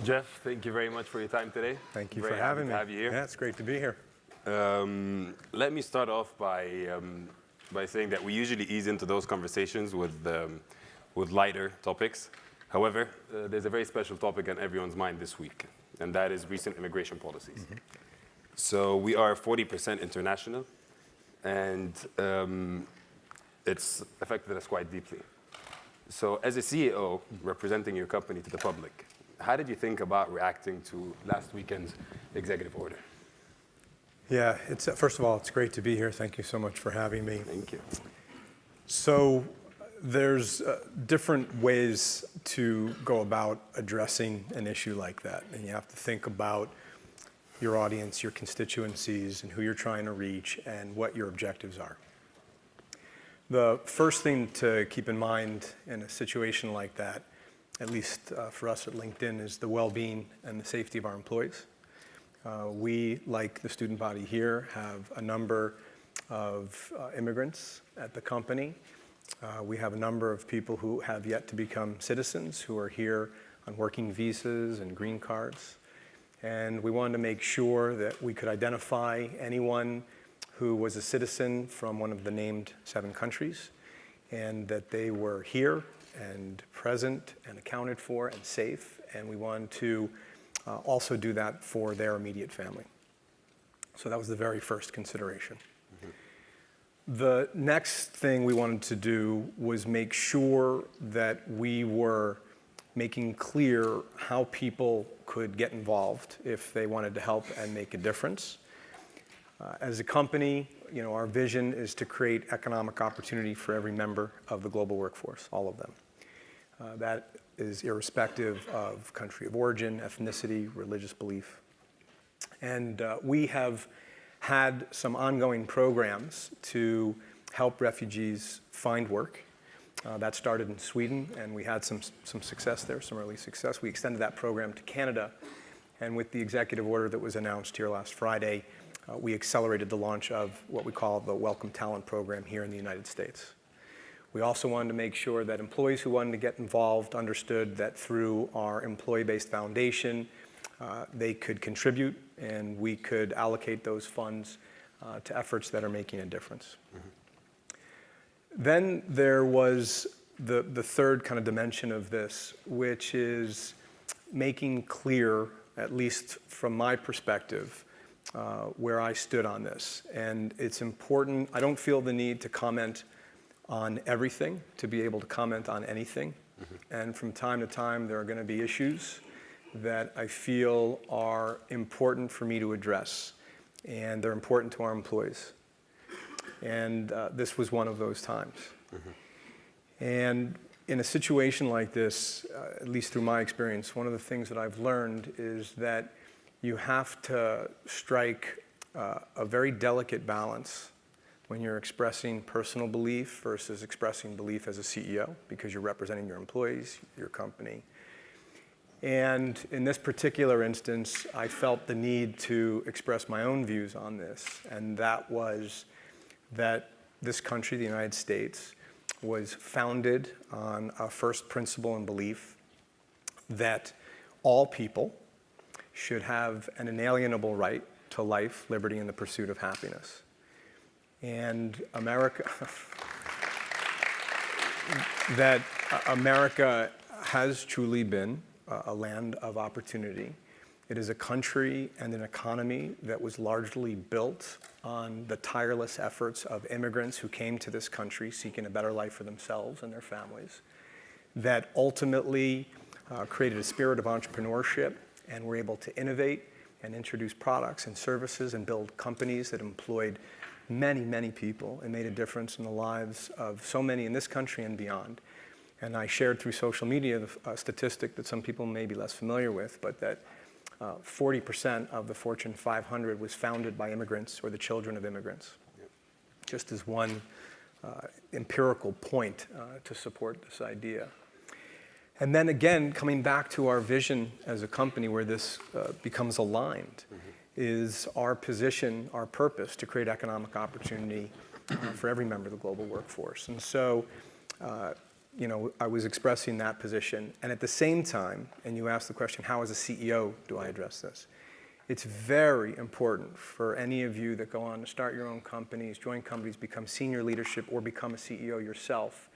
Jeff, thank you very much for your time today. Thank you for having me. Very happy to have you here. Yeah, it's great to be here. Let me start off by saying that we usually ease into those conversations with lighter topics. However, there's a very special topic on everyone's mind this week, and that is recent immigration policies. Mm-hmm. So we are 40% international, and it's affected us quite deeply. So as a CEO representing your company to the public, how did you think about reacting to last weekend's executive order? Yeah, first of all, it's great to be here. Thank you so much for having me. Thank you. So there's different ways to go about addressing an issue like that. And you have to think about your audience, your constituencies, and who you're trying to reach, and what your objectives are. The first thing to keep in mind in a situation like that, at least for us at LinkedIn, is the well-being and the safety of our employees. We, like the student body here, have a number of immigrants at the company. We have a number of people who have yet to become citizens, who are here on working visas and green cards. And we wanted to make sure that we could identify anyone who was a citizen from one of the named 7 countries, and that they were here and present and accounted for and safe. And we wanted to also do that for their immediate family. So that was the very first consideration. Mm-hmm. The next thing we wanted to do was make sure that we were making clear how people could get involved if they wanted to help and make a difference. As a company, our vision is to create economic opportunity for every member of the global workforce, all of them. That is irrespective of country of origin, ethnicity, religious belief. And we have had some ongoing programs to help refugees find work. That started in Sweden, and we had some success there, some early success. We extended that program to Canada, and with the executive order that was announced here last Friday, we accelerated the launch of what we call the Welcome Talent Program here in the United States. We also wanted to make sure that employees who wanted to get involved understood that through our employee-based foundation, they could contribute, and we could allocate those funds to efforts that are making a difference. Mm-hmm. Then there was the third kind of dimension of this, which is making clear, at least from my perspective, where I stood on this. And it's important. I don't feel the need to comment on everything, to be able to comment on anything. Mm-hmm. And from time to time, there are going to be issues that I feel are important for me to address, and they're important to our employees. And this was one of those times. Mm-hmm. And in a situation like this, at least through my experience, one of the things that I've learned is that you have to strike a very delicate balance when you're expressing personal belief versus expressing belief as a CEO, because you're representing your employees, your company. And in this particular instance, I felt the need to express my own views on this, and that was that this country, the United States, was founded on a first principle and belief that all people should have an inalienable right to life, liberty, and the pursuit of happiness. And America has truly been a land of opportunity. It is a country and an economy that was largely built on the tireless efforts of immigrants who came to this country seeking a better life for themselves and their families, that ultimately created a spirit of entrepreneurship and were able to innovate and introduce products and services and build companies that employed many, many people and made a difference in the lives of so many in this country and beyond. And I shared through social media a statistic that some people may be less familiar with, but that 40% of the Fortune 500 was founded by immigrants or the children of immigrants. Yep. Just as one empirical point to support this idea. And then again, coming back to our vision as a company where this becomes aligned, mm-hmm. is our position, our purpose to create economic opportunity for every member of the global workforce. And so I was expressing that position. And at the same time, and you asked the question, how as a CEO do I address this? It's very important for any of you that go on to start your own companies, join companies, become senior leadership, or become a CEO yourself,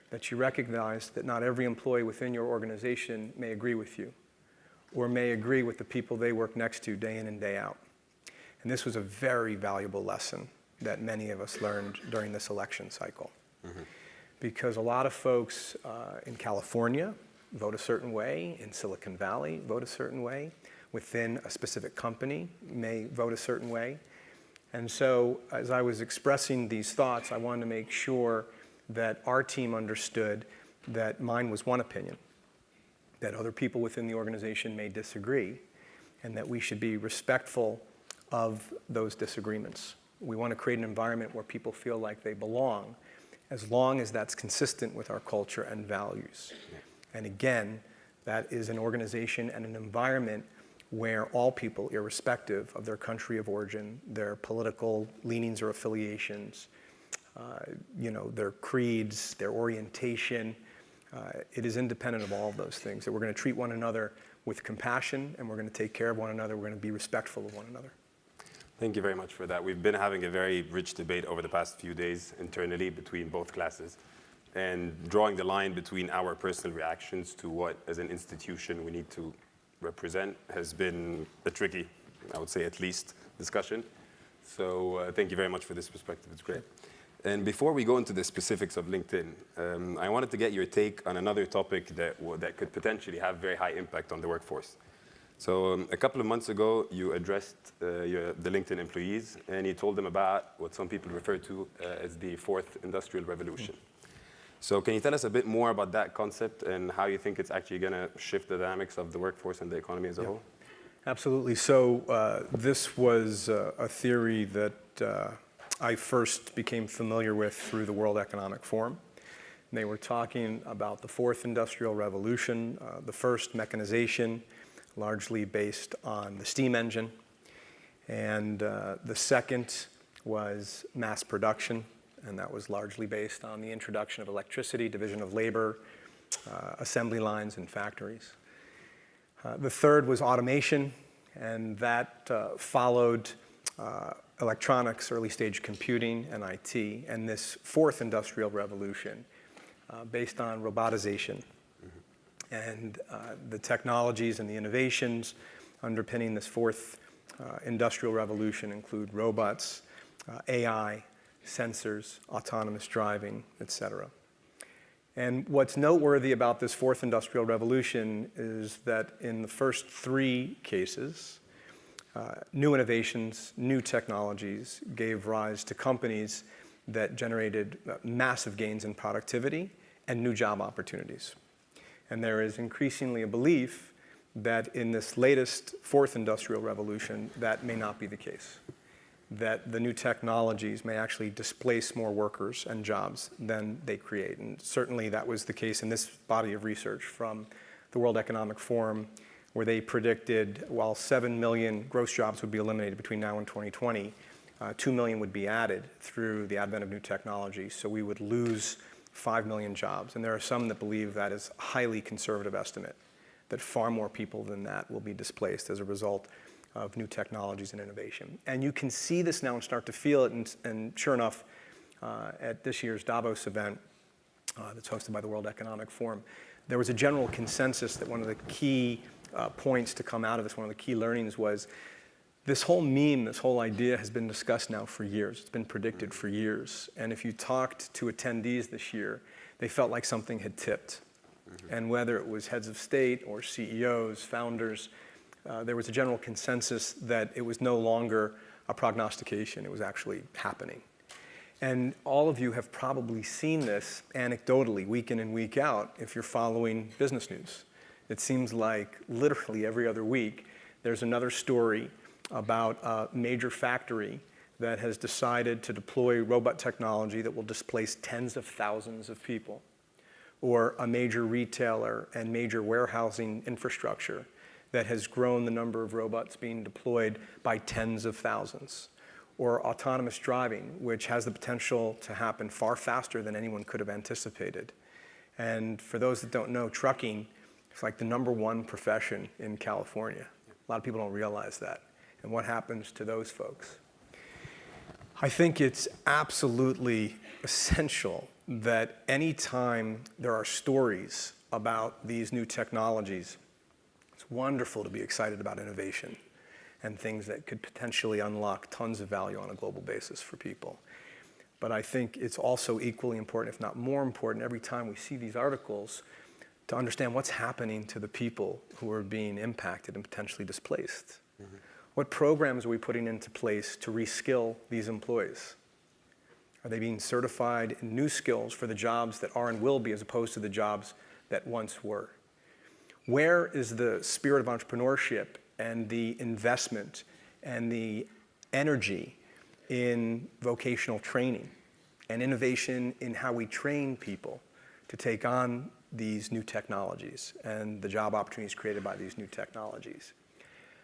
that you recognize that not every employee within your organization may agree with you or may agree with the people they work next to day in and day out. And this was a very valuable lesson that many of us learned during this election cycle. Because a lot of folks in California vote a certain way, in Silicon Valley vote a certain way, within a specific company may vote a certain way. And so as I was expressing these thoughts, I wanted to make sure that our team understood that mine was one opinion, that other people within the organization may disagree, and that we should be respectful of those disagreements. We want to create an environment where people feel like they belong, as long as that's consistent with our culture and values. And again, that is an organization and an environment where all people, irrespective of their country of origin, their political leanings or affiliations, their creeds, their orientation, it is independent of all of those things, that we're going to treat one another with compassion, and we're going to take care of one another, we're going to be respectful of one another. Thank you very much for that. We've been having a very rich debate over the past few days internally between both classes, and drawing the line between our personal reactions to what, as an institution, we need to represent has been a tricky, I would say at least, discussion. So thank you very much for this perspective. It's great. And before we go into the specifics of LinkedIn, I wanted to get your take on another topic that could potentially have very high impact on the workforce. So a couple of months ago, you addressed the LinkedIn employees, and you told them about what some people refer to as the fourth industrial revolution. So can you tell us a bit more about that concept and how you think it's actually going to shift the dynamics of the workforce and the economy as a whole? Absolutely. So this was a theory that I first became familiar with through the World Economic Forum. And they were talking about the fourth industrial revolution, the first mechanization, largely based on the steam engine. And the second was mass production, and that was largely based on the introduction of electricity, division of labor, assembly lines in factories. The third was automation, and that followed electronics, early stage computing, and IT. And this fourth industrial revolution based on robotization. And the technologies and the innovations underpinning this fourth industrial revolution include robots, AI, sensors, autonomous driving, et cetera. And what's noteworthy about this fourth industrial revolution is that in the first three cases, new innovations, new technologies gave rise to companies that generated massive gains in productivity and new job opportunities. And there is increasingly a belief that in this latest fourth industrial revolution, that may not be the case. That the new technologies may actually displace more workers and jobs than they create. And certainly that was the case in this body of research from the World Economic Forum, where they predicted while 7 million gross jobs would be eliminated between now and 2020, 2 million would be added through the advent of new technology. So we would lose 5 million jobs. And there are some that believe that is a highly conservative estimate, that far more people than that will be displaced as a result of new technologies and innovation. And you can see this now and start to feel it. And sure enough, at this year's Davos event that's hosted by the World Economic Forum, there was a general consensus that one of the key points to come out of this, one of the key learnings was this whole meme, this whole idea has been discussed now for years. It's been predicted for years. And if you talked to attendees this year, they felt like something had tipped. And whether it was heads of state or CEOs, founders, there was a general consensus that it was no longer a prognostication, it was actually happening. And all of you have probably seen this anecdotally, week in and week out, if you're following business news. It seems like literally every other week, there's another story about a major factory that has decided to deploy robot technology that will displace tens of thousands of people, or a major retailer and major warehousing infrastructure that has grown the number of robots being deployed by tens of thousands, or autonomous driving, which has the potential to happen far faster than anyone could have anticipated. And for those that don't know, trucking is like the #1 profession in California. A lot of people don't realize that. And what happens to those folks? I think it's absolutely essential that anytime there are stories about these new technologies, it's wonderful to be excited about innovation and things that could potentially unlock tons of value on a global basis for people. But I think it's also equally important, if not more important, every time we see these articles, to understand what's happening to the people who are being impacted and potentially displaced. Mm-hmm. What programs are we putting into place to reskill these employees? Are they being certified in new skills for the jobs that are and will be, as opposed to the jobs that once were? Where is the spirit of entrepreneurship and the investment and the energy in vocational training and innovation in how we train people to take on these new technologies and the job opportunities created by these new technologies?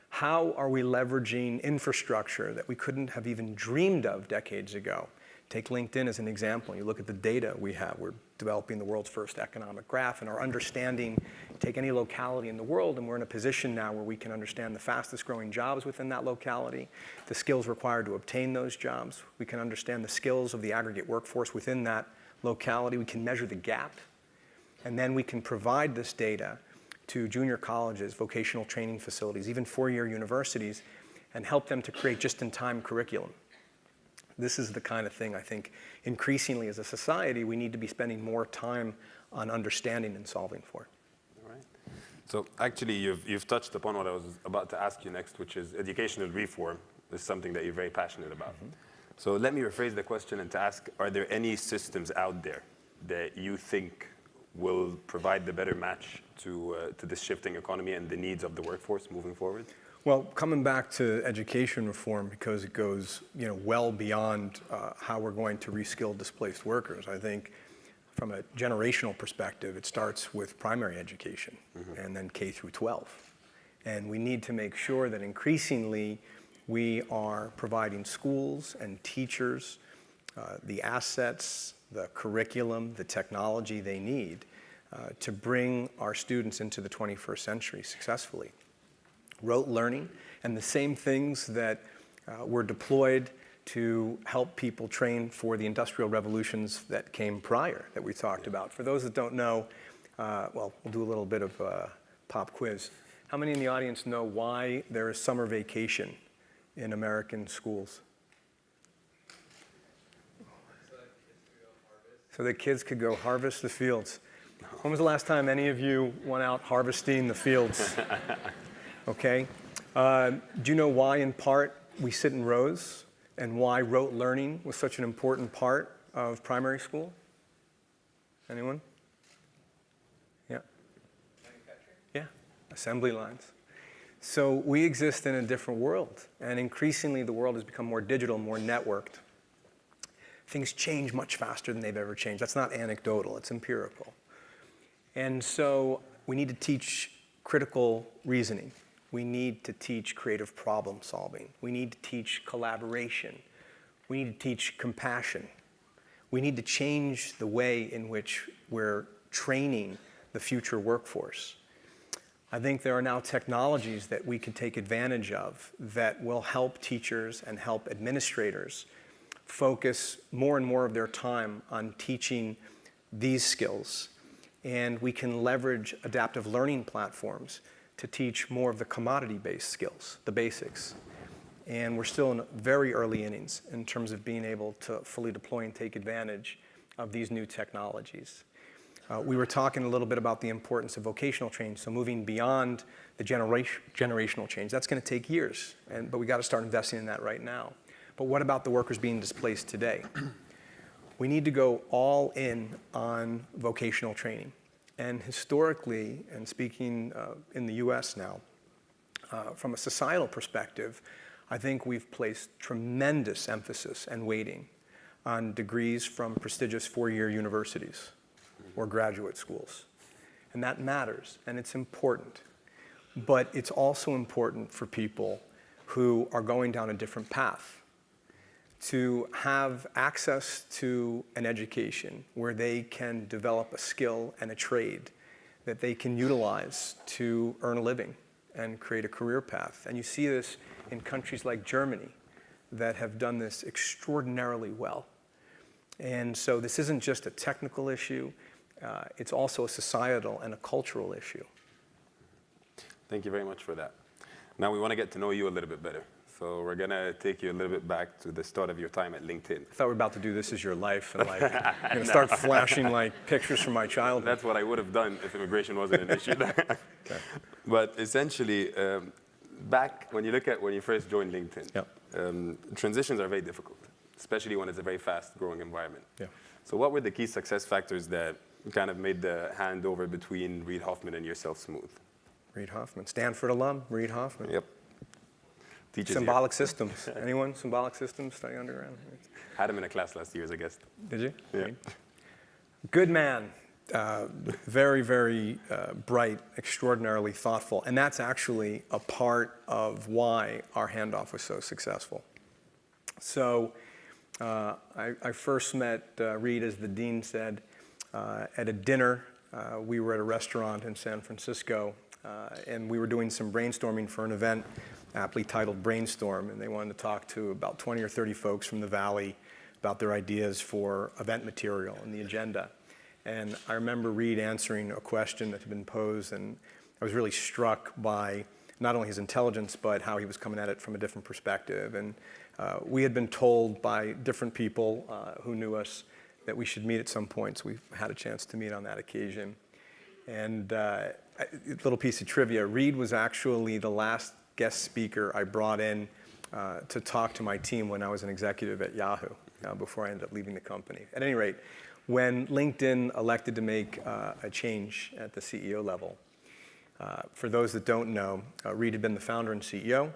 How are we leveraging infrastructure that we couldn't have even dreamed of decades ago? Take LinkedIn as an example. You look at the data we have. We're developing the world's first economic graph, and our understanding, take any locality in the world, and we're in a position now where we can understand the fastest growing jobs within that locality, the skills required to obtain those jobs. We can understand the skills of the aggregate workforce within that locality. We can measure the gap, and then we can provide this data to junior colleges, vocational training facilities, even four-year universities, and help them to create just-in-time curriculum. This is the kind of thing I think increasingly as a society we need to be spending more time on understanding and solving for. All right. So actually you've touched upon what I was about to ask you next, which is educational reform is something that you're very passionate about. Mm-hmm. So let me rephrase the question and to ask, are there any systems out there that you think will provide the better match to this shifting economy and the needs of the workforce moving forward? Well, coming back to education reform, because it goes well beyond how we're going to reskill displaced workers, I think from a generational perspective, it starts with primary education, mm-hmm. and then K through 12. And we need to make sure that increasingly we are providing schools and teachers the assets, the curriculum, the technology they need to bring our students into the 21st century successfully. Rote learning, and the same things that were deployed to help people train for the industrial revolutions that came prior that we talked about. For those that don't know, well, we'll do a little bit of a pop quiz. How many in the audience know why there is summer vacation in American schools? So that kids could go harvest the fields. When was the last time any of you went out harvesting the fields? Okay. Do you know why, in part, we sit in rows and why rote learning was such an important part of primary school? Anyone? Yeah. Manufacturing? Yeah. Assembly lines. So we exist in a different world, and increasingly the world has become more digital, more networked. Things change much faster than they've ever changed. That's not anecdotal, it's empirical. And so we need to teach critical reasoning. We need to teach creative problem solving. We need to teach collaboration. We need to teach compassion. We need to change the way in which we're training the future workforce. I think there are now technologies that we can take advantage of that will help teachers and help administrators focus more and more of their time on teaching these skills. And we can leverage adaptive learning platforms to teach more of the commodity-based skills, the basics. And we're still in very early innings in terms of being able to fully deploy and take advantage of these new technologies. We were talking a little bit about the importance of vocational change, so moving beyond the generational change. That's going to take years, but we got to start investing in that right now. But what about the workers being displaced today? We need to go all in on vocational training. And historically, and speaking in the US now, from a societal perspective, I think we've placed tremendous emphasis and weighting on degrees from prestigious four-year universities or graduate schools. And that matters, and it's important. But it's also important for people who are going down a different path. to have access to an education where they can develop a skill and a trade that they can utilize to earn a living and create a career path. And you see this in countries like Germany that have done this extraordinarily well. And so this isn't just a technical issue, it's also a societal and a cultural issue. Thank you very much for that. Now we want to get to know you a little bit better. So we're going to take you a little bit back to the start of your time at LinkedIn. I thought we were about to do This Is Your Life, and like, I'm going to start flashing like pictures from my childhood. That's what I would have done if immigration wasn't an issue. Okay. But essentially, back when you look at when you first joined LinkedIn, Yep. Transitions are very difficult, especially when it's a very fast-growing environment. Yeah. So what were the key success factors that kind of made the handover between Reid Hoffman and yourself smooth? Reid Hoffman, Stanford alum, Reid Hoffman. Yep. Teaches Symbolic systems. Anyone? Symbolic systems study underground? Had him in a class last year as a guest. Did you? Yeah. Good man. Very, very bright, extraordinarily thoughtful. And that's actually a part of why our handoff was so successful. So I first met Reid, as the dean said, at a dinner. We were at a restaurant in San Francisco, and we were doing some brainstorming for an event aptly titled Brainstorm, and they wanted to talk to about 20 or 30 folks from the Valley about their ideas for event material and the agenda. And I remember Reid answering a question that had been posed, and I was really struck by not only his intelligence, but how he was coming at it from a different perspective. And we had been told by different people who knew us that we should meet at some point, so we had a chance to meet on that occasion. And a little piece of trivia, Reid was actually the last guest speaker I brought in to talk to my team when I was an executive at Yahoo, before I ended up leaving the company. At any rate, when LinkedIn elected to make a change at the CEO level, for those that don't know, Reid had been the founder and CEO.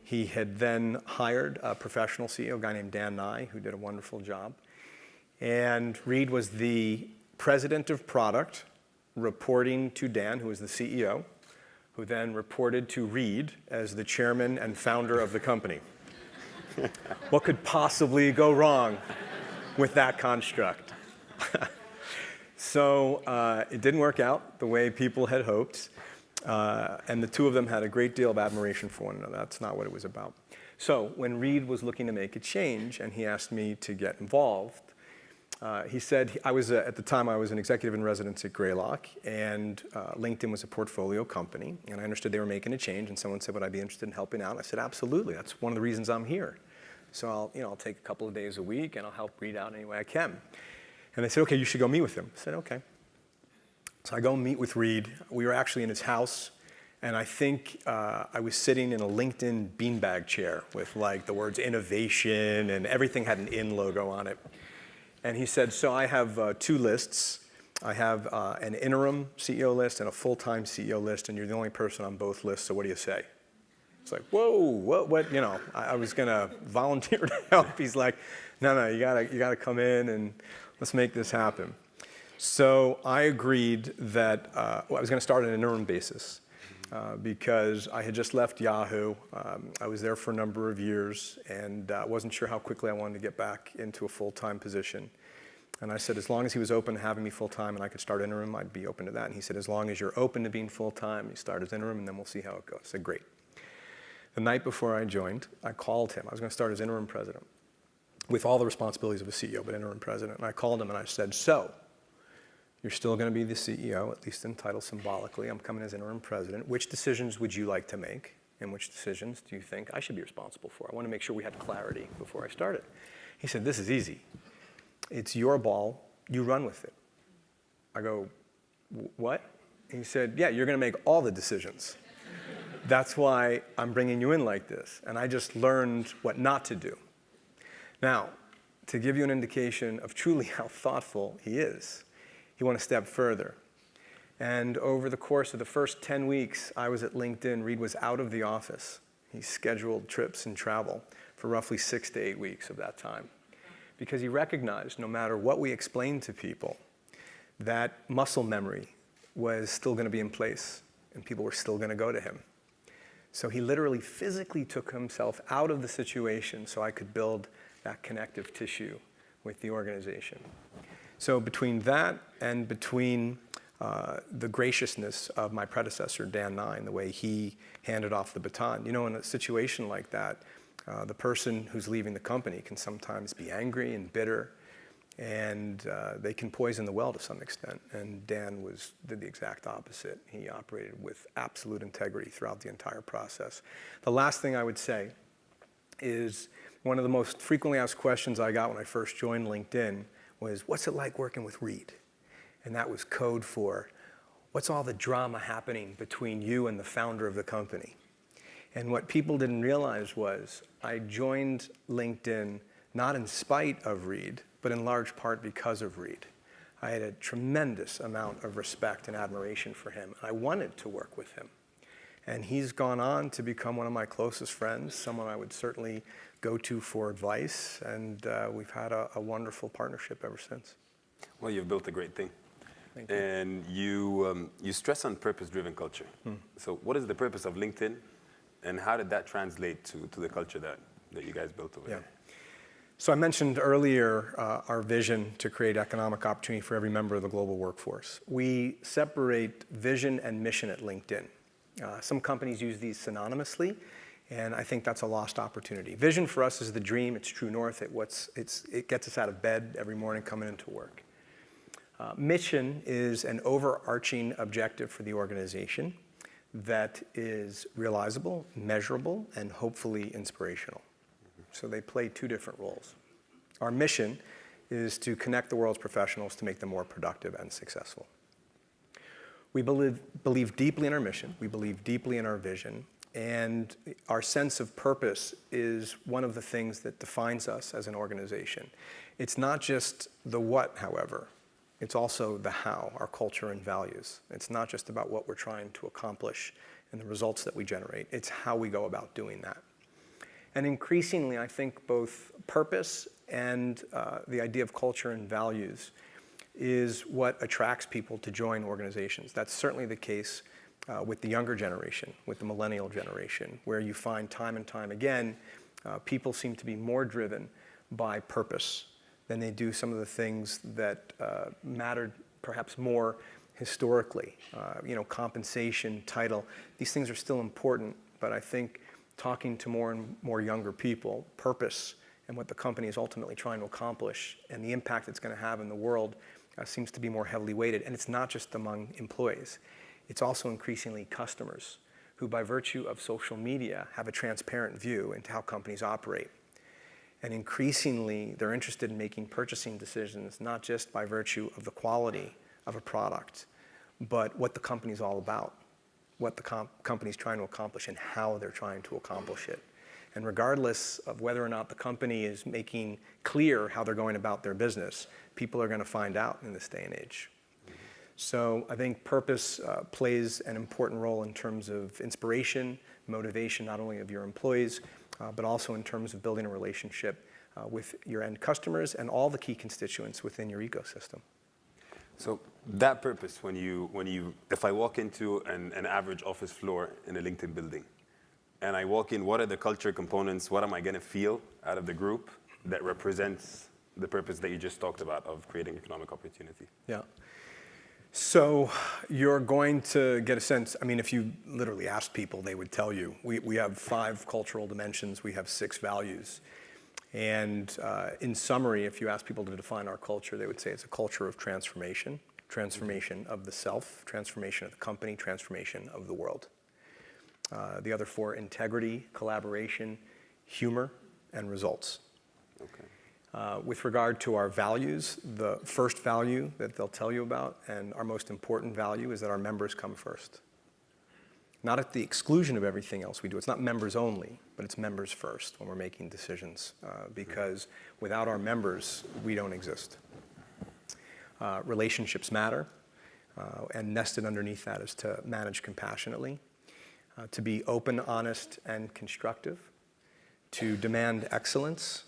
He had then hired a professional CEO, a guy named Dan Nye, who did a wonderful job. And Reid was the president of product, reporting to Dan, who was the CEO, who then reported to Reid as the chairman and founder of the company. What could possibly go wrong with that construct? So it didn't work out the way people had hoped, and the two of them had a great deal of admiration for one another. That's not what it was about. So when Reid was looking to make a change and he asked me to get involved, he said, at the time I was an executive in residence at Greylock, and LinkedIn was a portfolio company, and I understood they were making a change, and someone said, would I be interested in helping out? I said, absolutely, that's one of the reasons I'm here. So I'll take a couple of days a week, and I'll help Reid out any way I can. And they said, okay, you should go meet with him. I said, okay. So I go meet with Reid. We were actually in his house, and I think I was sitting in a LinkedIn beanbag chair with like the words innovation, and everything had an in logo on it. And he said, so I have two lists. I have an interim CEO list and a full-time CEO list, and you're the only person on both lists, so what do you say? It's like, whoa, what, I was gonna volunteer to help. He's like, no, you gotta come in and let's make this happen. So I agreed that I was gonna start on an interim basis because I had just left Yahoo. I was there for a number of years and wasn't sure how quickly I wanted to get back into a full-time position. And I said, as long as he was open to having me full-time and I could start interim, I'd be open to that. And he said, as long as you're open to being full-time, you start as interim and then we'll see how it goes. I said, great. The night before I joined, I called him. I was going to start as interim president with all the responsibilities of a CEO, but interim president. And I called him and I said, so you're still going to be the CEO, at least in title symbolically. I'm coming as interim president. Which decisions would you like to make? And which decisions do you think I should be responsible for? I want to make sure we had clarity before I started. He said, this is easy. It's your ball. You run with it. I go, what? He said, yeah, you're going to make all the decisions. That's why I'm bringing you in like this. And I just learned what not to do. Now, to give you an indication of truly how thoughtful he is, he went a step further. And over the course of the first 10 weeks I was at LinkedIn, Reid was out of the office. He scheduled trips and travel for roughly 6 to 8 weeks of that time. Because he recognized no matter what we explained to people, that muscle memory was still going to be in place and people were still going to go to him. So he literally physically took himself out of the situation so I could build that connective tissue with the organization. So between that and between the graciousness of my predecessor, Dan Nine, the way he handed off the baton. You know, in a situation like that, the person who's leaving the company can sometimes be angry and bitter, and they can poison the well to some extent. And Dan did the exact opposite. He operated with absolute integrity throughout the entire process. The last thing I would say is one of the most frequently asked questions I got when I first joined LinkedIn was, what's it like working with Reed? And that was code for, what's all the drama happening between you and the founder of the company? And what people didn't realize was I joined LinkedIn not in spite of Reed, but in large part because of Reed. I had a tremendous amount of respect and admiration for him. I wanted to work with him. And he's gone on to become one of my closest friends, someone I would certainly go to for advice, and we've had a wonderful partnership ever since. Well, you've built a great thing. Thank you. And you stress on purpose-driven culture. So what is the purpose of LinkedIn, and how did that translate to the culture that you guys built over there? So I mentioned earlier our vision to create economic opportunity for every member of the global workforce. We separate vision and mission at LinkedIn. Some companies use these synonymously, and I think that's a lost opportunity. Vision for us is the dream, it's true north, it gets us out of bed every morning coming into work. Mission is an overarching objective for the organization that is realizable, measurable, and hopefully inspirational. So they play two different roles. Our mission is to connect the world's professionals to make them more productive and successful. We believe deeply in our mission, we believe deeply in our vision, and our sense of purpose is one of the things that defines us as an organization. It's not just the what, however, it's also the how, our culture and values. It's not just about what we're trying to accomplish and the results that we generate, it's how we go about doing that. And increasingly, I think both purpose and the idea of culture and values is what attracts people to join organizations. That's certainly the case with the younger generation, with the millennial generation, where you find time and time again, people seem to be more driven by purpose than they do some of the things that mattered perhaps more historically. Compensation, title, these things are still important, but I think talking to more and more younger people, purpose and what the company is ultimately trying to accomplish and the impact it's going to have in the world seems to be more heavily weighted. And it's not just among employees. It's also increasingly customers who, by virtue of social media, have a transparent view into how companies operate. And increasingly, they're interested in making purchasing decisions, not just by virtue of the quality of a product, but what the company's all about, what the company's trying to accomplish and how they're trying to accomplish it. And regardless of whether or not the company is making clear how they're going about their business, people are going to find out in this day and age. So I think purpose plays an important role in terms of inspiration, motivation, not only of your employees, but also in terms of building a relationship with your end customers and all the key constituents within your ecosystem. So that purpose, if I walk into an average office floor in a LinkedIn building, and I walk in, what are the culture components? What am I going to feel out of the group that represents the purpose that you just talked about of creating economic opportunity? Yeah. So you're going to get a sense, if you literally asked people, they would tell you, we have 5 cultural dimensions, we have 6 values. And in summary, if you ask people to define our culture, they would say it's a culture of transformation, transformation of the self, transformation of the company, transformation of the world. The other 4, integrity, collaboration, humor, and results. Okay. With regard to our values, the first value that they'll tell you about and our most important value is that our members come first. Not at the exclusion of everything else we do. It's not members only, but it's members first when we're making decisions because without our members, we don't exist. Relationships matter, and nested underneath that is to manage compassionately, to be open, honest, and constructive, to demand excellence,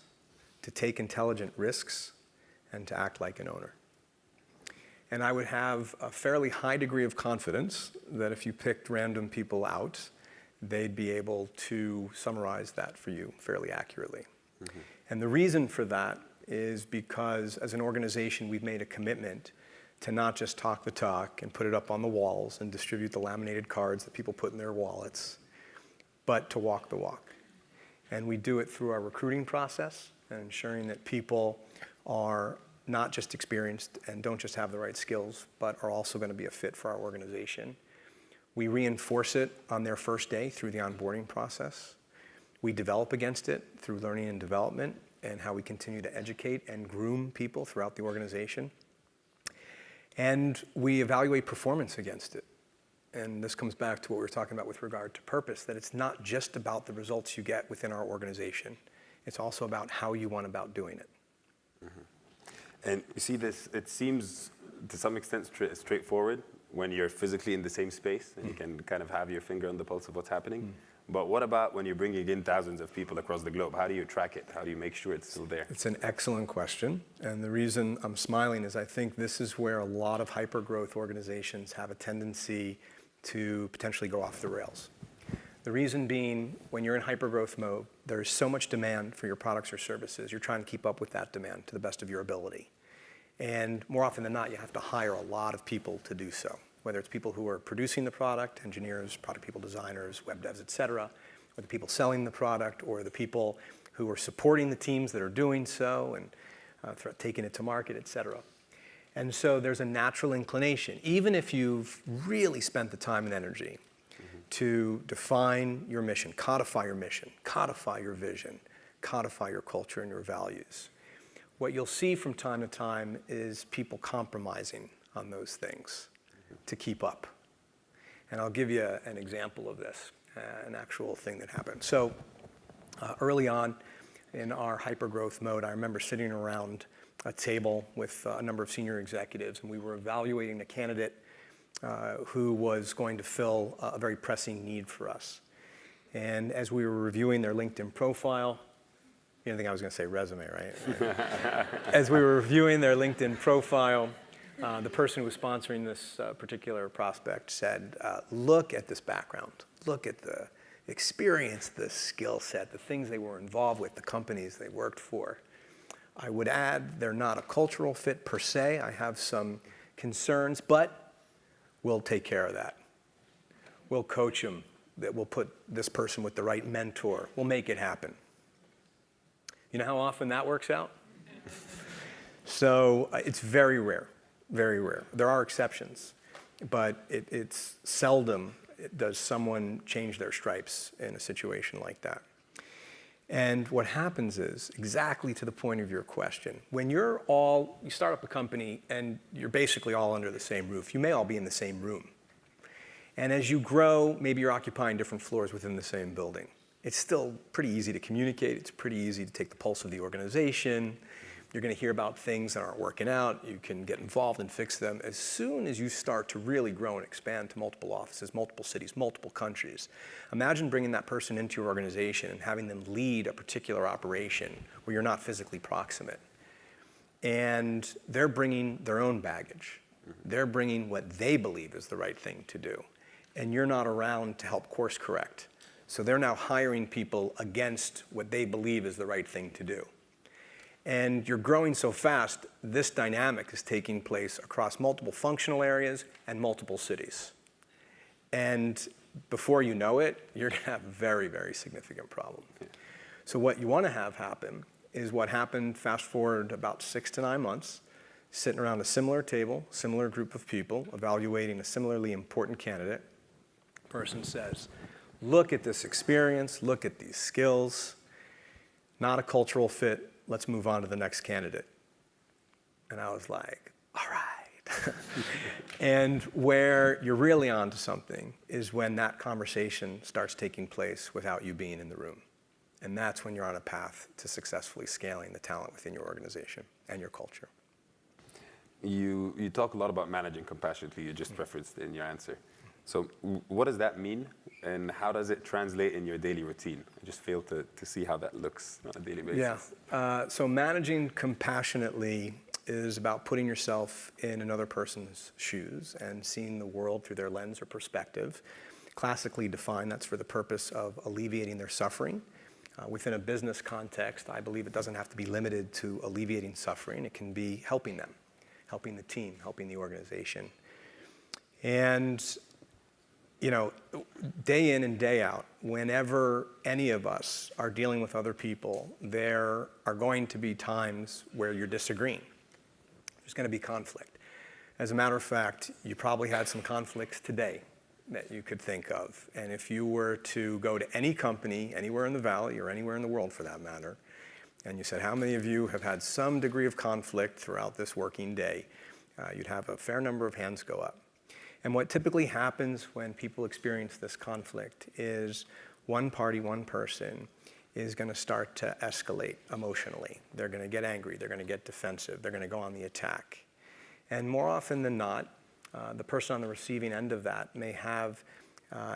to take intelligent risks, and to act like an owner. And I would have a fairly high degree of confidence that if you picked random people out, they'd be able to summarize that for you fairly accurately. Mm-hmm. And the reason for that is because as an organization, we've made a commitment to not just talk the talk and put it up on the walls and distribute the laminated cards that people put in their wallets, but to walk the walk. And we do it through our recruiting process and ensuring that people are not just experienced and don't just have the right skills, but are also going to be a fit for our organization. We reinforce it on their first day through the onboarding process. We develop against it through learning and development and how we continue to educate and groom people throughout the organization. And we evaluate performance against it. And this comes back to what we were talking about with regard to purpose, that it's not just about the results you get within our organization. It's also about how you went about doing it. Mm-hmm. And you see this, it seems to some extent straightforward when you're physically in the same space and you can kind of have your finger on the pulse of what's happening. But what about when you're bringing in thousands of people across the globe? How do you track it? How do you make sure it's still there? It's an excellent question. And the reason I'm smiling is I think this is where a lot of hyper-growth organizations have a tendency to potentially go off the rails. The reason being, when you're in hyper-growth mode, there's so much demand for your products or services. You're trying to keep up with that demand to the best of your ability. And more often than not, you have to hire a lot of people to do so, whether it's people who are producing the product, engineers, product people, designers, web devs, et cetera, or the people selling the product, or the people who are supporting the teams that are doing so and taking it to market, et cetera. And so there's a natural inclination, even if you've really spent the time and energy to define your mission, codify your vision, codify your culture and your values. What you'll see from time to time is people compromising on those things to keep up. And I'll give you an example of this, an actual thing that happened. So early on in our hyper-growth mode, I remember sitting around a table with a number of senior executives, and we were evaluating a candidate who was going to fill a very pressing need for us. And as we were reviewing their LinkedIn profile, you didn't think I was going to say resume, right? As we were reviewing their LinkedIn profile, the person who was sponsoring this particular prospect said, look at this background, look at the experience, the skill set, the things they were involved with, the companies they worked for. I would add, they're not a cultural fit per se. I have some concerns, but we'll take care of that. We'll coach them, that we'll put this person with the right mentor. We'll make it happen. You know how often that works out? So it's very rare, very rare. There are exceptions, but it's seldom does someone change their stripes in a situation like that. And what happens is, exactly to the point of your question, when you start up a company and you're basically all under the same roof, you may all be in the same room. And as you grow, maybe you're occupying different floors within the same building. It's still pretty easy to communicate. It's pretty easy to take the pulse of the organization. You're going to hear about things that aren't working out. You can get involved and fix them. As soon as you start to really grow and expand to multiple offices, multiple cities, multiple countries, imagine bringing that person into your organization and having them lead a particular operation where you're not physically proximate. And they're bringing their own baggage. They're bringing what they believe is the right thing to do. And you're not around to help course correct. So they're now hiring people against what they believe is the right thing to do. And you're growing so fast, this dynamic is taking place across multiple functional areas and multiple cities. And before you know it, you're going to have a very, very significant problem. So what you want to have happen is what happened, fast forward about 6 to 9 months, sitting around a similar table, similar group of people, evaluating a similarly important candidate. Person says, look at this experience, look at these skills, not a cultural fit. Let's move on to the next candidate. And I was like, all right. And where you're really onto something is when that conversation starts taking place without you being in the room. And that's when you're on a path to successfully scaling the talent within your organization and your culture. You talk a lot about managing compassionately. You just referenced in your answer. So what does that mean, and how does it translate in your daily routine? I just fail to see how that looks on a daily basis. Yeah, so managing compassionately is about putting yourself in another person's shoes and seeing the world through their lens or perspective. Classically defined, that's for the purpose of alleviating their suffering Within a business context, I believe it doesn't have to be limited to alleviating suffering. It can be helping them, helping the team, helping the organization. And, you know, day in and day out, whenever any of us are dealing with other people, there are going to be times where you're disagreeing. There's going to be conflict. As a matter of fact, you probably had some conflicts today that you could think of. And if you were to go to any company, anywhere in the Valley or anywhere in the world for that matter, and you said, how many of you have had some degree of conflict throughout this working day, you'd have a fair number of hands go up. And what typically happens when people experience this conflict is one party, one person, is going to start to escalate emotionally. They're going to get angry. They're going to get defensive. They're going to go on the attack. And more often than not, the person on the receiving end of that may have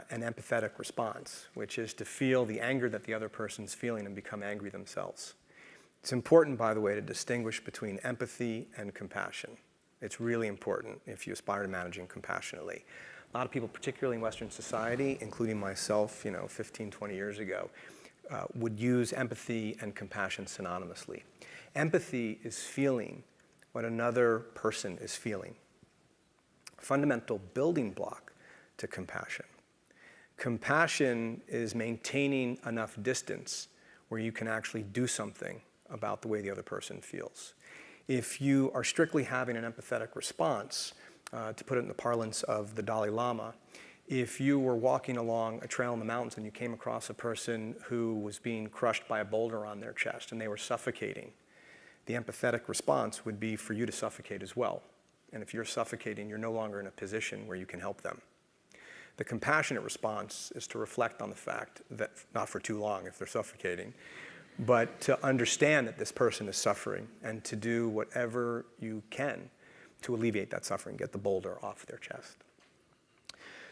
an empathetic response, which is to feel the anger that the other person's feeling and become angry themselves. It's important, by the way, to distinguish between empathy and compassion. It's really important if you aspire to managing compassionately. A lot of people, particularly in Western society, including myself, 15, 20 years ago, would use empathy and compassion synonymously. Empathy is feeling what another person is feeling. Fundamental building block to compassion. Compassion is maintaining enough distance where you can actually do something about the way the other person feels. If you are strictly having an empathetic response, to put it in the parlance of the Dalai Lama, if you were walking along a trail in the mountains and you came across a person who was being crushed by a boulder on their chest and they were suffocating, the empathetic response would be for you to suffocate as well. And if you're suffocating, you're no longer in a position where you can help them. The compassionate response is to reflect on the fact that, not for too long if they're suffocating, but to understand that this person is suffering and to do whatever you can to alleviate that suffering, get the boulder off their chest.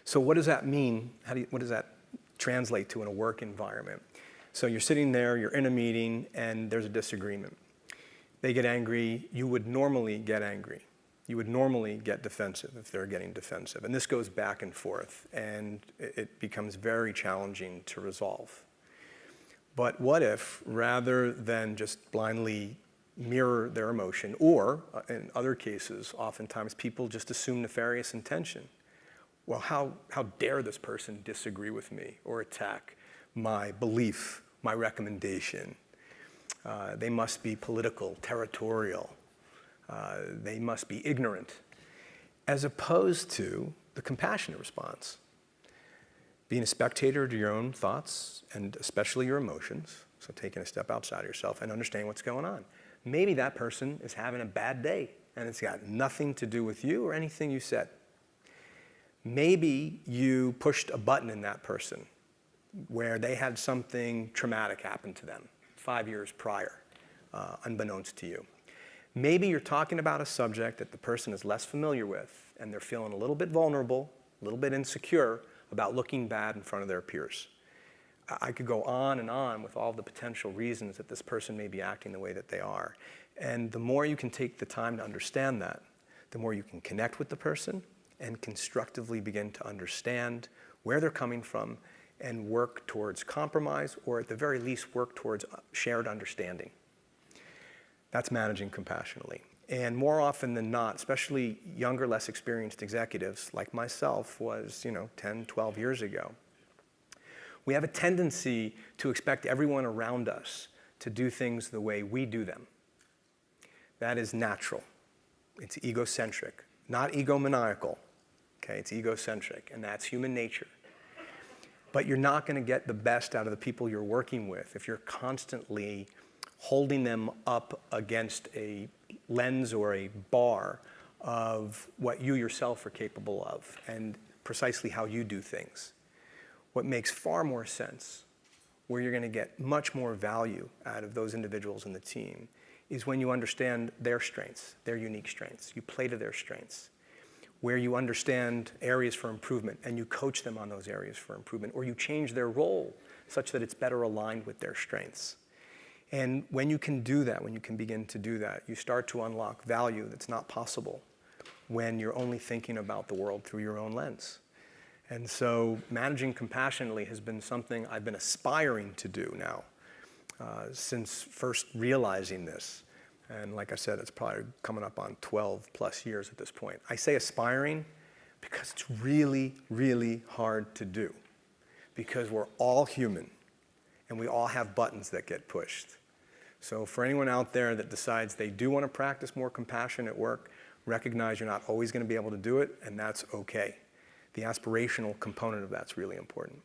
So what does that mean? What does that translate to in a work environment? So you're sitting there, you're in a meeting, and there's a disagreement. They get angry. You would normally get angry. You would normally get defensive if they're getting defensive. And this goes back and forth, and it becomes very challenging to resolve. But what if, rather than just blindly mirror their emotion, or in other cases, oftentimes people just assume nefarious intention. Well, how dare this person disagree with me or attack my belief, my recommendation? They must be political, territorial. They must be ignorant. As opposed to the compassionate response. Being a spectator to your own thoughts and especially your emotions, so taking a step outside of yourself and understanding what's going on. Maybe that person is having a bad day and it's got nothing to do with you or anything you said. Maybe you pushed a button in that person where they had something traumatic happen to them 5 years prior, unbeknownst to you. Maybe you're talking about a subject that the person is less familiar with and they're feeling a little bit vulnerable, a little bit insecure about looking bad in front of their peers. I could go on and on with all the potential reasons that this person may be acting the way that they are. And the more you can take the time to understand that, the more you can connect with the person and constructively begin to understand where they're coming from and work towards compromise, or at the very least work towards shared understanding. That's managing compassionately. And more often than not, especially younger, less experienced executives like myself was, 10, 12 years ago, we have a tendency to expect everyone around us to do things the way we do them. That is natural. It's egocentric, not egomaniacal. Okay, it's egocentric, and that's human nature. But you're not going to get the best out of the people you're working with if you're constantly holding them up against a lens or a bar of what you yourself are capable of and precisely how you do things. What makes far more sense, where you're going to get much more value out of those individuals in the team, is when you understand their strengths, their unique strengths. You play to their strengths, where you understand areas for improvement and you coach them on those areas for improvement, or you change their role such that it's better aligned with their strengths. And when you can do that, when you can begin to do that, you start to unlock value that's not possible when you're only thinking about the world through your own lens. And so managing compassionately has been something I've been aspiring to do now since first realizing this. And like I said, it's probably coming up on 12 plus years at this point. I say aspiring because it's really, really hard to do, because we're all human and we all have buttons that get pushed. So for anyone out there that decides they do want to practice more compassion at work, recognize you're not always going to be able to do it, and that's okay. The aspirational component of that's really important.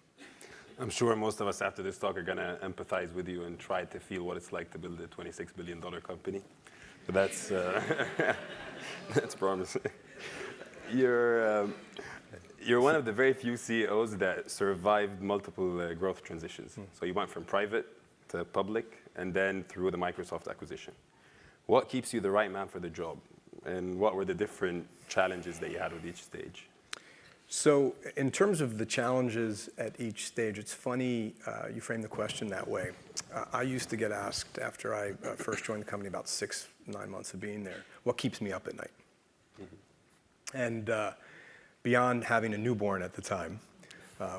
I'm sure most of us after this talk are going to empathize with you and try to feel what it's like to build a $26 billion company. But that's, that's promising. You're one of the very few CEOs that survived multiple growth transitions. So you went from private to public and then through the Microsoft acquisition. What keeps you the right man for the job? And what were the different challenges that you had with each stage? So in terms of the challenges at each stage, it's funny you frame the question that way. I used to get asked after I first joined the company, about 6-9 months of being there, what keeps me up at night? Mm-hmm. And beyond having a newborn at the time,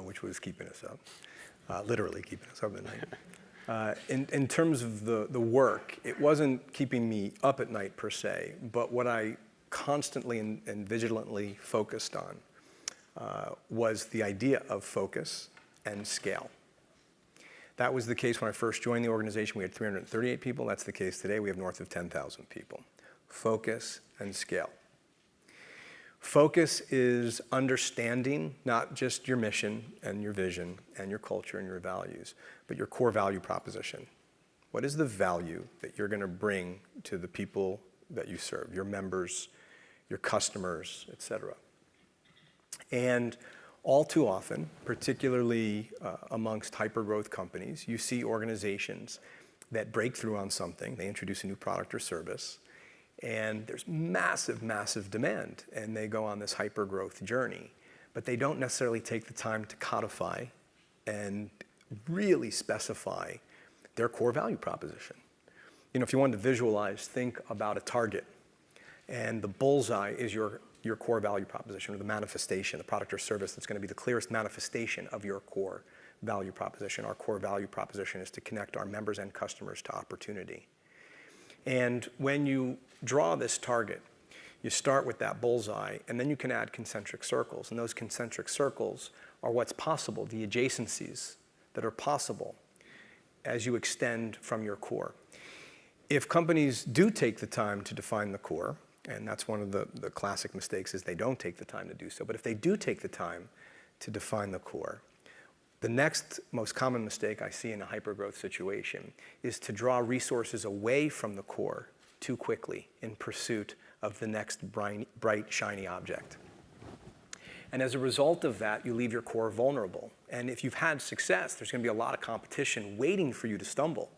which was keeping us up, literally keeping us up at night. In terms of the work, it wasn't keeping me up at night per se, but what I constantly and vigilantly focused on was the idea of focus and scale. That was the case when I first joined the organization. We had 338 people. That's the case today. We have north of 10,000 people. Focus and scale. Focus is understanding not just your mission and your vision and your culture and your values, but your core value proposition. What is the value that you're going to bring to the people that you serve, your members, your customers, et cetera? And all too often, particularly amongst hypergrowth companies, you see organizations that break through on something. They introduce a new product or service, and there's massive, massive demand, and they go on this hypergrowth journey. But they don't necessarily take the time to codify and really specify their core value proposition. You know, if you wanted to visualize, think about a target, and the bullseye is your core value proposition, or the manifestation, the product or service that's going to be the clearest manifestation of your core value proposition. Our core value proposition is to connect our members and customers to opportunity. And when you draw this target, you start with that bullseye, and then you can add concentric circles. And those concentric circles are what's possible, the adjacencies that are possible as you extend from your core. If companies do take the time to define the core, and that's one of the classic mistakes, is they don't take the time to do so. But if they do take the time to define the core, the next most common mistake I see in a hypergrowth situation is to draw resources away from the core too quickly in pursuit of the next bright, shiny object. And as a result of that, you leave your core vulnerable. And if you've had success, there's going to be a lot of competition waiting for you to stumble.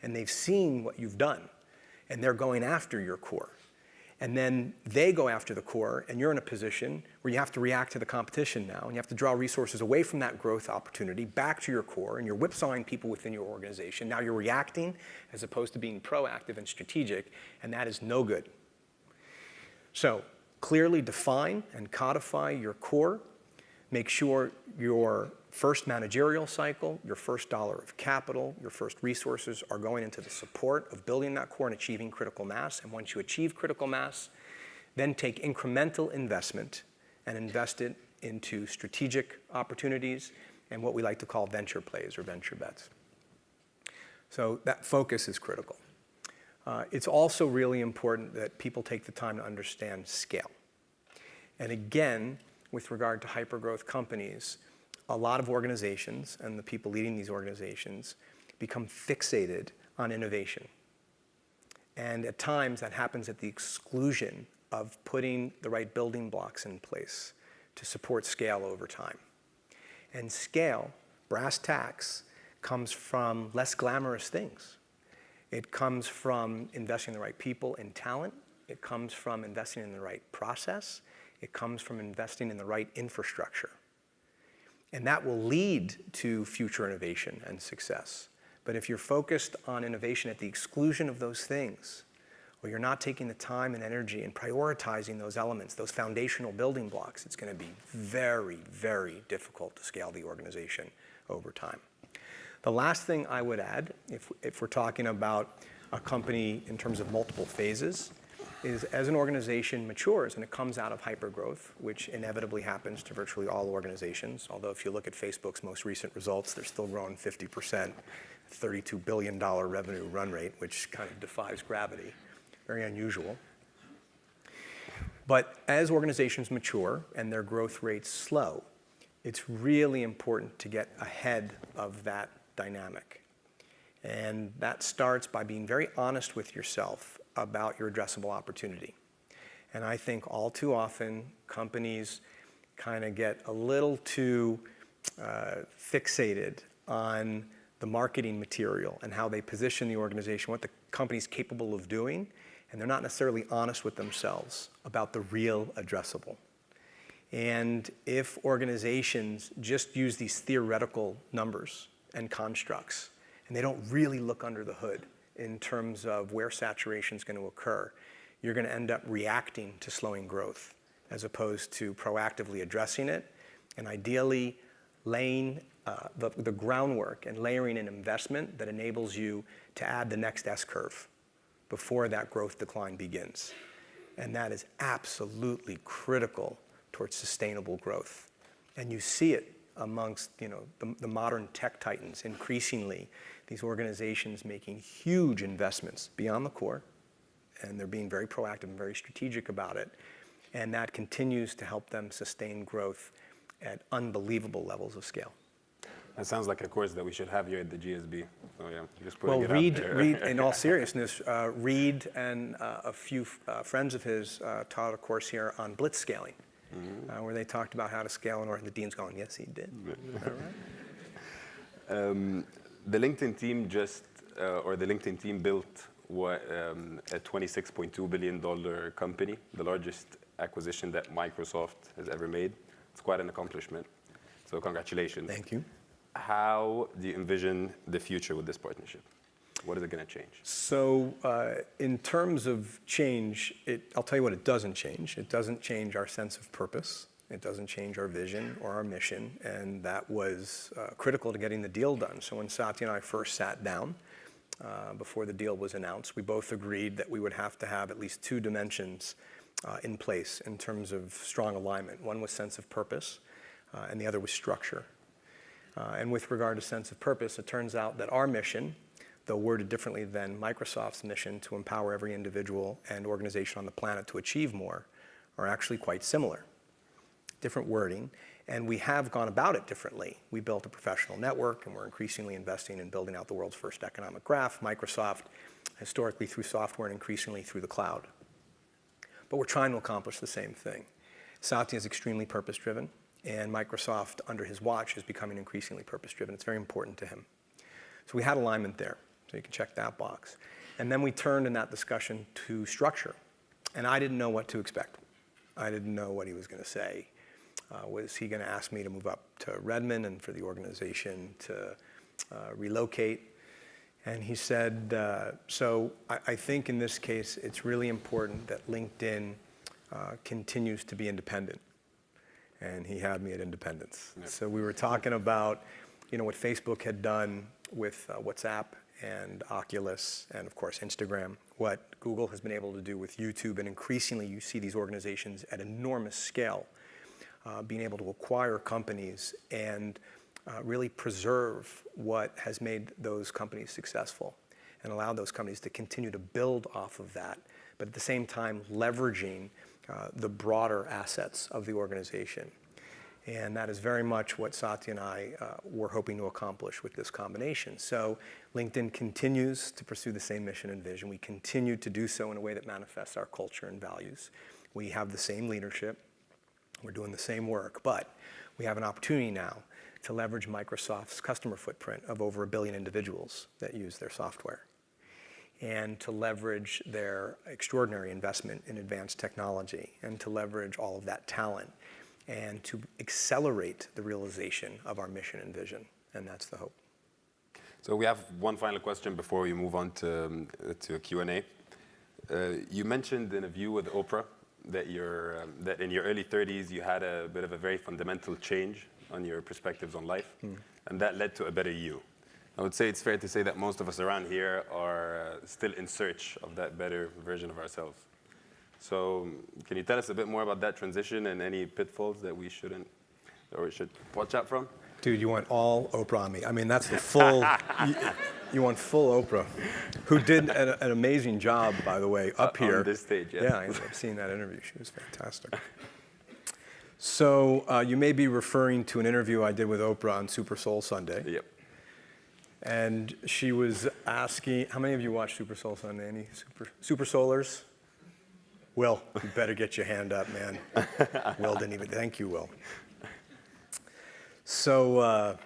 And they've seen what you've done, and they're going after your core. And then they go after the core, and you're in a position where you have to react to the competition now, and you have to draw resources away from that growth opportunity back to your core, and you're whipsawing people within your organization. Now you're reacting as opposed to being proactive and strategic, and that is no good. So clearly define and codify your core. Make sure your first managerial cycle, your first dollar of capital, your first resources are going into the support of building that core and achieving critical mass. And once you achieve critical mass, then take incremental investment and invest it into strategic opportunities and what we like to call venture plays or venture bets. So that focus is critical. It's also really important that people take the time to understand scale. And again, with regard to hypergrowth companies, a lot of organizations and the people leading these organizations become fixated on innovation. And at times that happens at the exclusion of putting the right building blocks in place to support scale over time. And scale, brass tacks, comes from less glamorous things. It comes from investing in the right people and talent. It comes from investing in the right process. It comes from investing in the right infrastructure. And that will lead to future innovation and success. But if you're focused on innovation at the exclusion of those things, or you're not taking the time and energy and prioritizing those elements, those foundational building blocks, it's going to be very, very difficult to scale the organization over time. The last thing I would add, if we're talking about a company in terms of multiple phases, is as an organization matures and it comes out of hypergrowth, which inevitably happens to virtually all organizations, although if you look at Facebook's most recent results, they're still growing 50%, $32 billion revenue run rate, which kind of defies gravity. Very unusual. But as organizations mature and their growth rates slow, it's really important to get ahead of that dynamic. And that starts by being very honest with yourself about your addressable opportunity. And I think all too often, companies kind of get a little too fixated on the marketing material and how they position the organization, what the company's capable of doing, and they're not necessarily honest with themselves about the real addressable. And if organizations just use these theoretical numbers and constructs, and they don't really look under the hood in terms of where saturation is going to occur, you're going to end up reacting to slowing growth as opposed to proactively addressing it and ideally laying the groundwork and layering an investment that enables you to add the next S-curve before that growth decline begins. And that is absolutely critical towards sustainable growth. And you see it amongst the modern tech titans. Increasingly, these organizations making huge investments beyond the core, and they're being very proactive and very strategic about it. And that continues to help them sustain growth at unbelievable levels of scale. That sounds like a course that we should have here at the GSB. So yeah, just putting it Reed, out there. Reed, in all seriousness, Reed and a few friends of his taught a course here on blitz scaling, where they talked about how to scale, and the dean's going, yes, he did. All right. The LinkedIn team the LinkedIn team built a $26.2 billion company, the largest acquisition that Microsoft has ever made. It's quite an accomplishment. So congratulations. Thank you. How do you envision the future with this partnership? What is it going to change? So in terms of change, I'll tell you what it doesn't change. It doesn't change our sense of purpose. It doesn't change our vision or our mission. And that was critical to getting the deal done. So when Satya and I first sat down before the deal was announced, we both agreed that we would have to have at least two dimensions in place in terms of strong alignment. One was sense of purpose, and the other was structure. And with regard to sense of purpose, it turns out that our mission, though worded differently than Microsoft's mission to empower every individual and organization on the planet to achieve more, are actually quite similar. Different wording, and we have gone about it differently. We built a professional network, and we're increasingly investing in building out the world's first economic graph. Microsoft, historically through software and increasingly through the cloud. But we're trying to accomplish the same thing. Satya is extremely purpose-driven, and Microsoft, under his watch, is becoming increasingly purpose-driven. It's very important to him. So we had alignment there, so you can check that box. And then we turned in that discussion to structure, and I didn't know what to expect. I didn't know what he was going to say. Was he going to ask me to move up to Redmond and for the organization to relocate? And he said, so I think in this case, it's really important that LinkedIn continues to be independent. And he had me at independence. Yep. So we were talking about, what Facebook had done with WhatsApp and Oculus and, of course, Instagram, what Google has been able to do with YouTube, and increasingly you see these organizations at enormous scale being able to acquire companies and really preserve what has made those companies successful and allow those companies to continue to build off of that, but at the same time leveraging the broader assets of the organization. And that is very much what Satya and I were hoping to accomplish with this combination. So LinkedIn continues to pursue the same mission and vision. We continue to do so in a way that manifests our culture and values. We have the same leadership. We're doing the same work, but we have an opportunity now to leverage Microsoft's customer footprint of over 1 billion individuals that use their software, and to leverage their extraordinary investment in advanced technology, and to leverage all of that talent, and to accelerate the realization of our mission and vision, and that's the hope. So we have one final question before we move on to Q&A. You mentioned in a view with Oprah that that in your early 30s you had a bit of a very fundamental change on your perspectives on life, and that led to a better you. I would say it's fair to say that most of us around here are still in search of that better version of ourselves. So can you tell us a bit more about that transition and any pitfalls that we shouldn't or we should watch out from? Dude, you want all Oprah on me. I mean, that's the full, you want full Oprah, who did an amazing job, by the way, up here. On this stage, yes. Yeah, I ended up seeing that interview. She was fantastic. So you may be referring to an interview I did with Oprah on Super Soul Sunday. Yep. And she was asking, how many of you watch Super Soul Sunday? Any Super Soulers? Will, you better get your hand up, man. Will didn't even, thank you, Will. So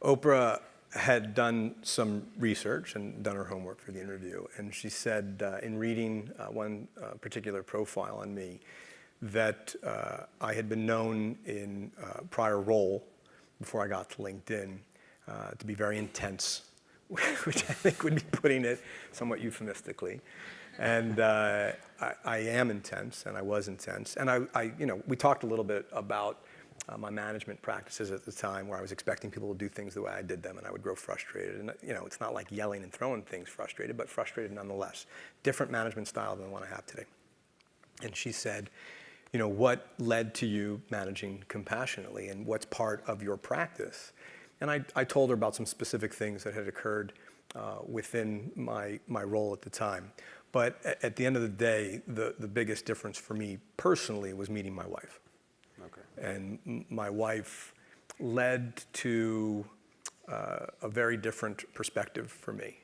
Oprah had done some research and done her homework for the interview. And she said, in reading one particular profile on me, that I had been known in a prior role before I got to LinkedIn to be very intense, which I think would be putting it somewhat euphemistically. And I am intense, and I was intense. And we talked a little bit about my management practices at the time, where I was expecting people to do things the way I did them, and I would grow frustrated. And it's not like yelling and throwing things frustrated, but frustrated nonetheless. Different management style than the one I have today. And she said, what led to you managing compassionately, and what's part of your practice? And I told her about some specific things that had occurred within my role at the time. But at the end of the day, the biggest difference for me personally was meeting my wife. Okay. And my wife led to a very different perspective for me.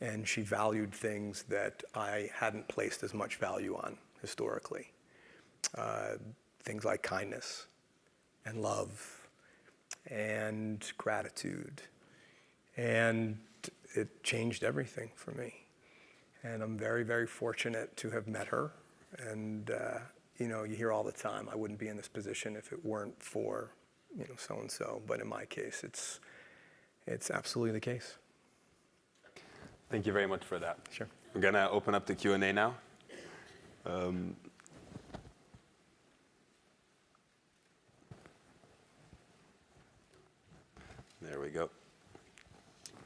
And she valued things that I hadn't placed as much value on historically. Things like kindness and love and gratitude. And it changed everything for me. And I'm very, very fortunate to have met her. And, you hear all the time, I wouldn't be in this position if it weren't for, so-and-so. But in my case, it's absolutely the case. Thank you very much for that. Sure. We're going to open up the Q&A now. There we go.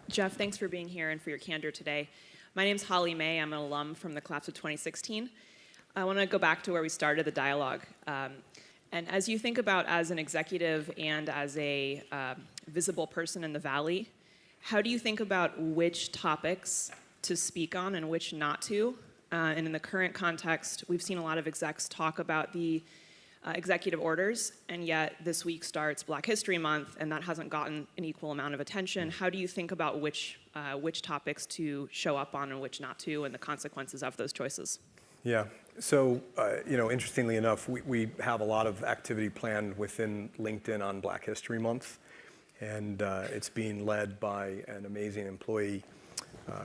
Jeff, thanks for being here and for your candor today. My name's Holly May. I'm an alum from the class of 2016. I want to go back to where we started the dialogue. And as you think about as an executive and as a visible person in the Valley, how do you think about which topics to speak on and which not to? And in the current context, we've seen a lot of execs talk about the executive orders, and yet this week starts Black History Month, and that hasn't gotten an equal amount of attention. How do you think about which topics to show up on and which not to, and the consequences of those choices? Yeah. So, interestingly enough, we have a lot of activity planned within LinkedIn on Black History Month, and it's being led by an amazing employee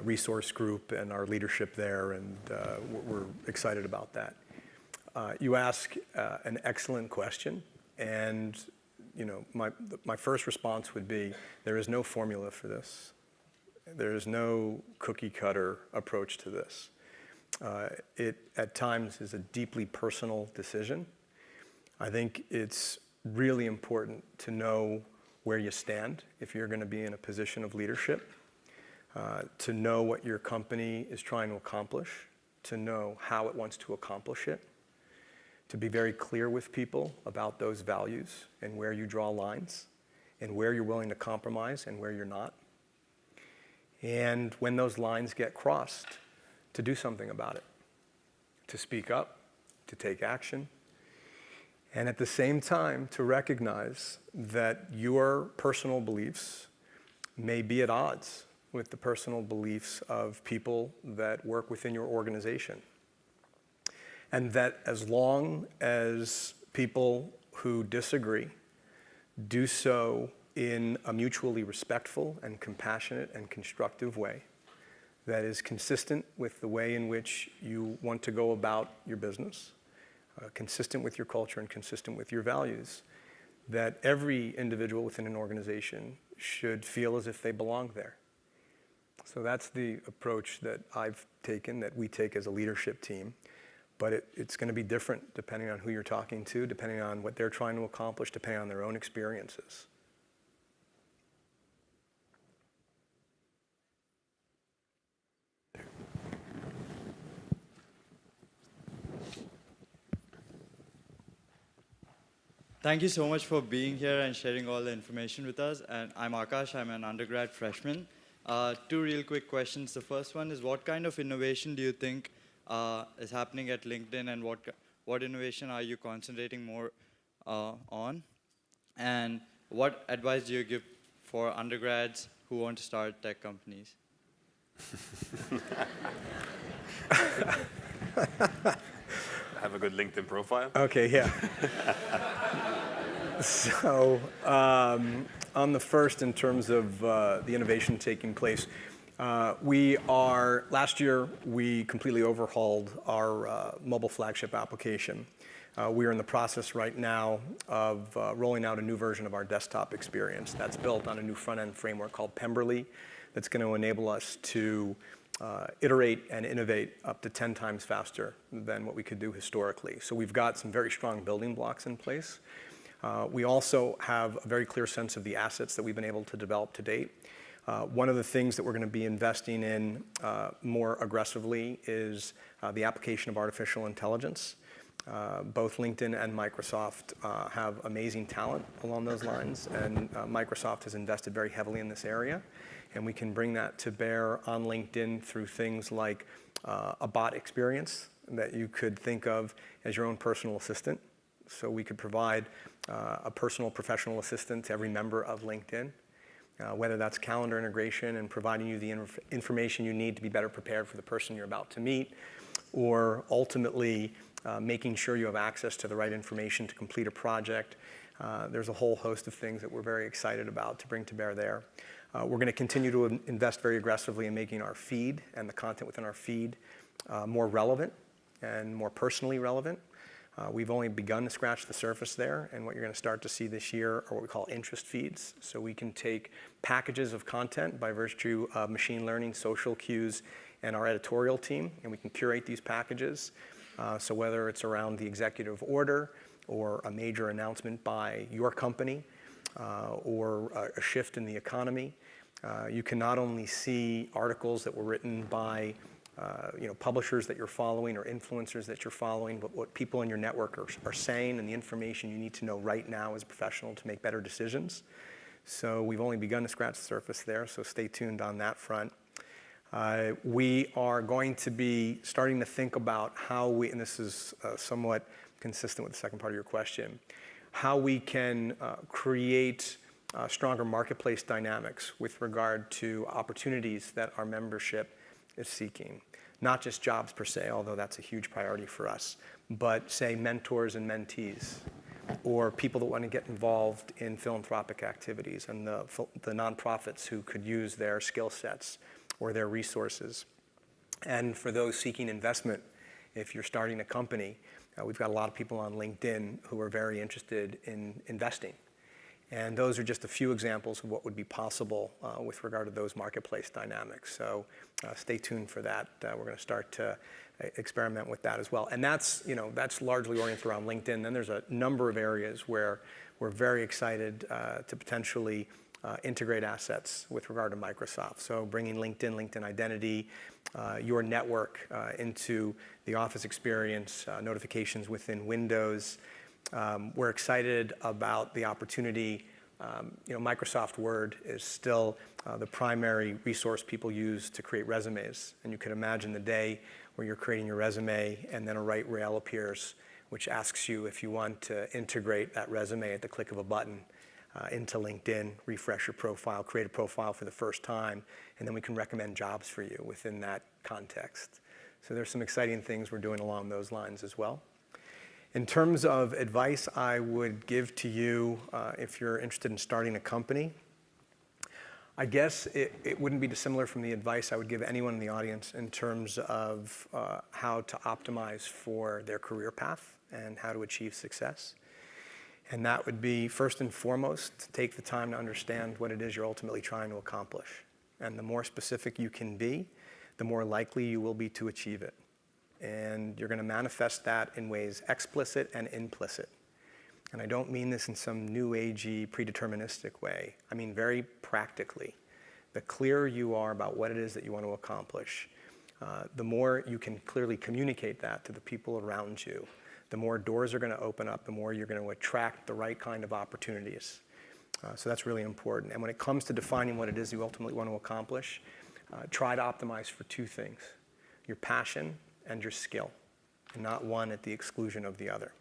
resource group and our leadership there, and we're excited about that. You ask an excellent question, and my first response would be, there is no formula for this. There is no cookie cutter approach to this. It at times is a deeply personal decision. I think it's really important to know where you stand if you're going to be in a position of leadership, to know what your company is trying to accomplish, to know how it wants to accomplish it, to be very clear with people about those values and where you draw lines and where you're willing to compromise and where you're not. And when those lines get crossed, to do something about it, to speak up, to take action, and at the same time to recognize that your personal beliefs may be at odds with the personal beliefs of people that work within your organization. And that as long as people who disagree do so in a mutually respectful and compassionate and constructive way that is consistent with the way in which you want to go about your business, consistent with your culture and consistent with your values, that every individual within an organization should feel as if they belong there. So that's the approach that I've taken, that we take as a leadership team. But it's going to be different depending on who you're talking to, depending on what they're trying to accomplish, depending on their own experiences. Thank you so much for being here and sharing all the information with us. And I'm Akash. I'm an undergrad freshman. Two real quick questions. The first one is, what kind of innovation do you think is happening at LinkedIn, and what innovation are you concentrating more on? And what advice do you give for undergrads who want to start tech companies? Have a good LinkedIn profile. Okay, yeah. So on the first, in terms of the innovation taking place, last year we completely overhauled our mobile flagship application. We are in the process right now of rolling out a new version of our desktop experience that's built on a new front-end framework called Pemberley that's going to enable us to iterate and innovate up to 10 times faster than what we could do historically. So we've got some very strong building blocks in place. We also have a very clear sense of the assets that we've been able to develop to date. One of the things that we're going to be investing in more aggressively is the application of artificial intelligence. Both LinkedIn and Microsoft have amazing talent along those lines, and Microsoft has invested very heavily in this area. And we can bring that to bear on LinkedIn through things like a bot experience that you could think of as your own personal assistant. So we could provide a personal professional assistant to every member of LinkedIn, whether that's calendar integration and providing you the information you need to be better prepared for the person you're about to meet, or ultimately making sure you have access to the right information to complete a project. There's a whole host of things that we're very excited about to bring to bear there. We're going to continue to invest very aggressively in making our feed and the content within our feed more relevant and more personally relevant. We've only begun to scratch the surface there, and what you're going to start to see this year are what we call interest feeds. So we can take packages of content by virtue of machine learning, social cues, and our editorial team, and we can curate these packages. So whether it's around the executive order or a major announcement by your company or a shift in the economy, you can not only see articles that were written by publishers that you're following or influencers that you're following, but what people in your network are saying and the information you need to know right now as a professional to make better decisions. So we've only begun to scratch the surface there, so stay tuned on that front. We are going to be starting to think about how we, and this is somewhat consistent with the second part of your question, how we can create stronger marketplace dynamics with regard to opportunities that our membership is seeking. Not just jobs per se, although that's a huge priority for us, but say mentors and mentees, or people that want to get involved in philanthropic activities and the nonprofits who could use their skill sets or their resources. And for those seeking investment, if you're starting a company, we've got a lot of people on LinkedIn who are very interested in investing. And those are just a few examples of what would be possible with regard to those marketplace dynamics. So stay tuned for that. We're going to start to experiment with that as well. And that's largely oriented around LinkedIn. Then there's a number of areas where we're very excited to potentially integrate assets with regard to Microsoft. So bringing LinkedIn Identity, your network into the Office experience, notifications within Windows. We're excited about the opportunity. Microsoft Word is still the primary resource people use to create resumes. And you can imagine the day where you're creating your resume and then a right rail appears, which asks you if you want to integrate that resume at the click of a button into LinkedIn, refresh your profile, create a profile for the first time, and then we can recommend jobs for you within that context. So there's some exciting things we're doing along those lines as well. In terms of advice I would give to you if you're interested in starting a company, I guess it wouldn't be dissimilar from the advice I would give anyone in the audience in terms of how to optimize for their career path and how to achieve success. And that would be, first and foremost, to take the time to understand what it is you're ultimately trying to accomplish. And the more specific you can be, the more likely you will be to achieve it. And you're going to manifest that in ways explicit and implicit. And I don't mean this in some new agey, predeterministic way. I mean very practically. The clearer you are about what it is that you want to accomplish, the more you can clearly communicate that to the people around you, the more doors are going to open up, the more you're going to attract the right kind of opportunities. So that's really important. And when it comes to defining what it is you ultimately want to accomplish, try to optimize for two things: your passion and your skill, and not one at the exclusion of the other.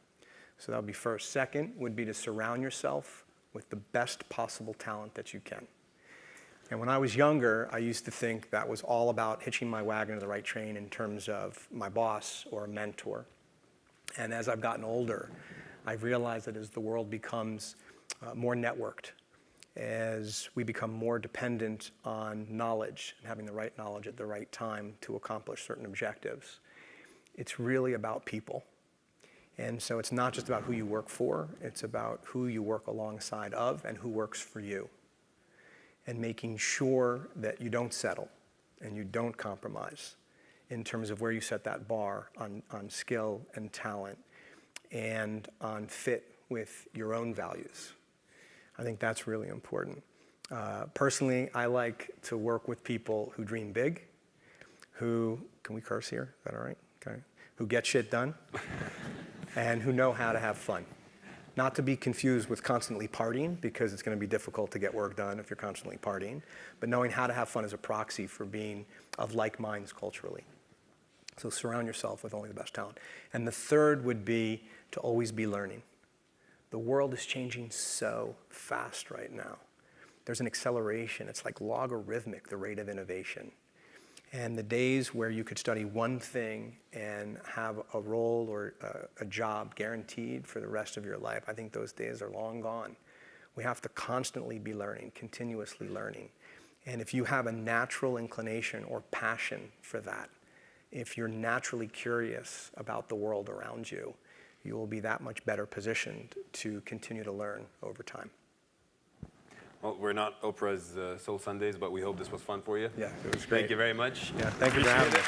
So that would be first. Second would be to surround yourself with the best possible talent that you can. And when I was younger, I used to think that was all about hitching my wagon to the right train in terms of my boss or a mentor. And as I've gotten older, I've realized that as the world becomes more networked, as we become more dependent on knowledge and having the right knowledge at the right time to accomplish certain objectives, it's really about people. And so it's not just about who you work for, it's about who you work alongside of and who works for you. And making sure that you don't settle and you don't compromise in terms of where you set that bar on skill and talent and on fit with your own values. I think that's really important. Personally, I like to work with people who dream big, who, can we curse here? Is that all right? Okay. Who get shit done, and who know how to have fun. Not to be confused with constantly partying, because it's going to be difficult to get work done if you're constantly partying, but knowing how to have fun as a proxy for being of like minds culturally. So surround yourself with only the best talent. And the third would be to always be learning. The world is changing so fast right now. There's an acceleration. It's like logarithmic, the rate of innovation. And the days where you could study one thing and have a role or a job guaranteed for the rest of your life, I think those days are long gone. We have to constantly be learning, continuously learning. And if you have a natural inclination or passion for that, if you're naturally curious about the world around you, you will be that much better positioned to continue to learn over time. Well, we're not Oprah's Soul Sundays, but we hope this was fun for you. Yeah, it was great. Thank you very much. Yeah, thank you for having me.